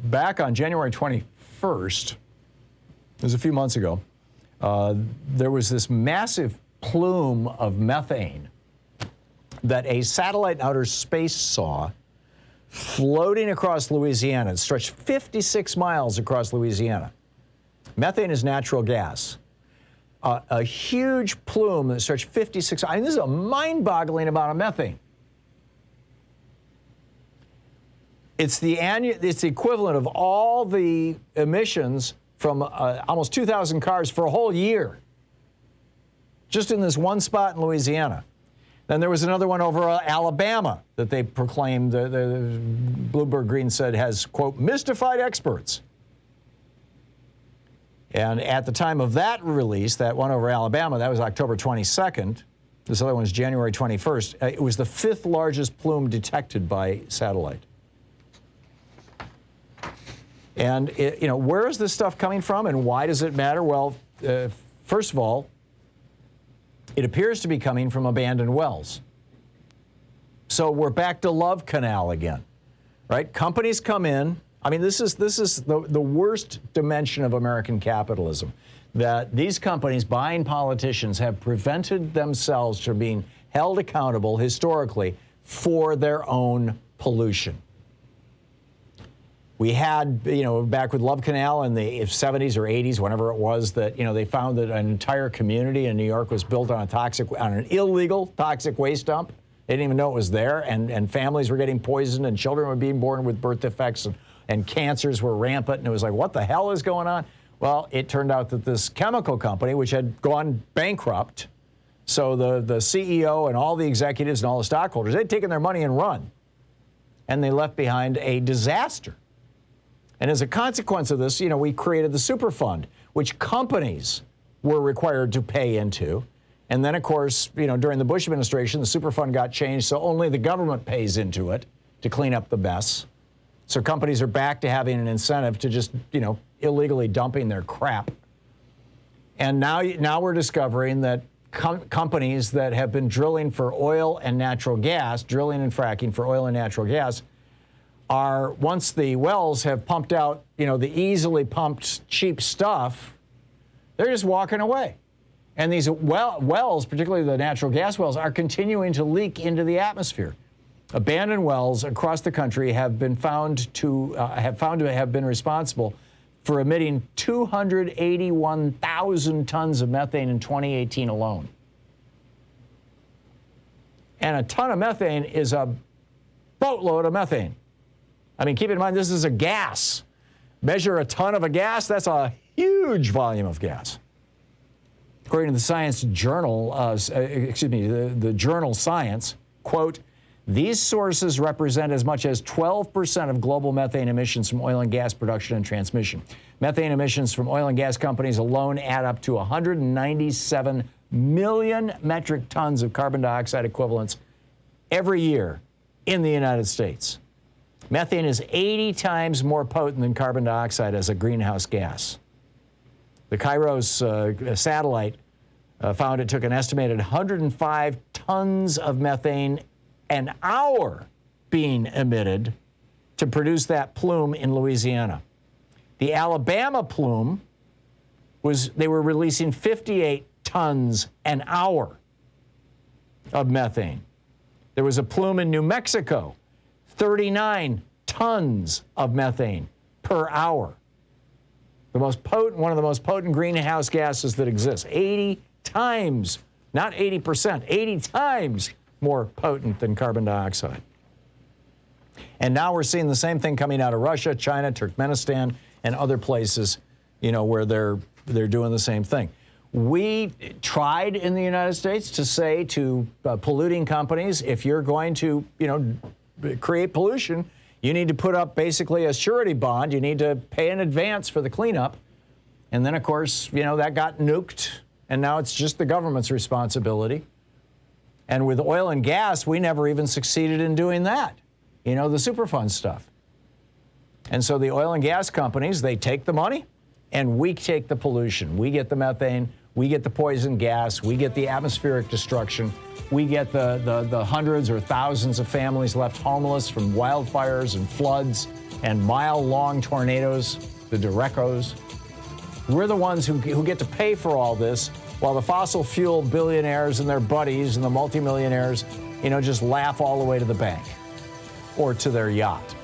back on January 21st, it was a few months ago, there was this massive plume of methane that a satellite in outer space saw floating across Louisiana. It stretched 56 miles across Louisiana. Methane is natural gas. A huge plume that stretched 56. I mean, this is a mind-boggling amount of methane. It's the equivalent of all the emissions from almost 2,000 cars for a whole year, just in this one spot in Louisiana. Then there was another one over Alabama that they proclaimed, the Bloomberg Green said has, quote, mystified experts. And at the time of that release, that one over Alabama, that was October 22nd. This other one is January 21st. It was the 5th largest plume detected by satellite. And, where is this stuff coming from and why does it matter? Well, first of all, it appears to be coming from abandoned wells. So we're back to Love Canal again, right? Companies come in. I mean, this is the worst dimension of American capitalism, that these companies buying politicians have prevented themselves from being held accountable historically for their own pollution. We had, back with Love Canal in the 70s or 80s, whenever it was, that, they found that an entire community in New York was built on an illegal toxic waste dump. They didn't even know it was there, and families were getting poisoned, and children were being born with birth defects, and cancers were rampant, and it was like, what the hell is going on? Well, it turned out that this chemical company, which had gone bankrupt, so the CEO and all the executives and all the stockholders, they'd taken their money and run, and they left behind a disaster. And as a consequence of this, we created the Superfund, which companies were required to pay into. And then, of course, during the Bush administration, the Superfund got changed, so only the government pays into it to clean up the mess. So companies are back to having an incentive to just, illegally dumping their crap. And now we're discovering that companies that have been drilling for oil and natural gas, drilling and fracking for oil and natural gas, are, once the wells have pumped out, the easily pumped cheap stuff, they're just walking away. And these wells, particularly the natural gas wells, are continuing to leak into the atmosphere. Abandoned wells across the country have been found to have been responsible for emitting 281,000 tons of methane in 2018 alone. And a ton of methane is a boatload of methane. I mean, keep in mind, this is a gas. Measure a ton of a gas, that's a huge volume of gas. According to the Science Journal, the journal Science, quote, these sources represent as much as 12% of global methane emissions from oil and gas production and transmission. Methane emissions from oil and gas companies alone add up to 197 million metric tons of carbon dioxide equivalents every year in the United States. Methane is 80 times more potent than carbon dioxide as a greenhouse gas. The Kairos satellite found it took an estimated 105 tons of methane an hour being emitted to produce that plume in Louisiana. The Alabama plume they were releasing 58 tons an hour of methane. There was a plume in New Mexico, 39 tons of methane per hour. One of the most potent greenhouse gases that exists. 80 times, not 80%, 80 times more potent than carbon dioxide. And now we're seeing the same thing coming out of Russia, China, Turkmenistan, and other places, where they're doing the same thing. We tried in the United States to say to polluting companies, if you're going to, create pollution, you need to put up basically a surety bond. You need to pay in advance for the cleanup. And then, of course, that got nuked, and now it's just the government's responsibility. And with oil and gas, we never even succeeded in doing that, the Superfund stuff. And so the oil and gas companies, they take the money, and we take the pollution. We get the methane, We get the poison gas. We get the atmospheric destruction. We get the hundreds or thousands of families left homeless from wildfires and floods and mile-long tornadoes, the derecos. We're the ones who get to pay for all this, while the fossil fuel billionaires and their buddies and the multimillionaires, just laugh all the way to the bank or to their yacht.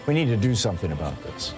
We need to do something about this.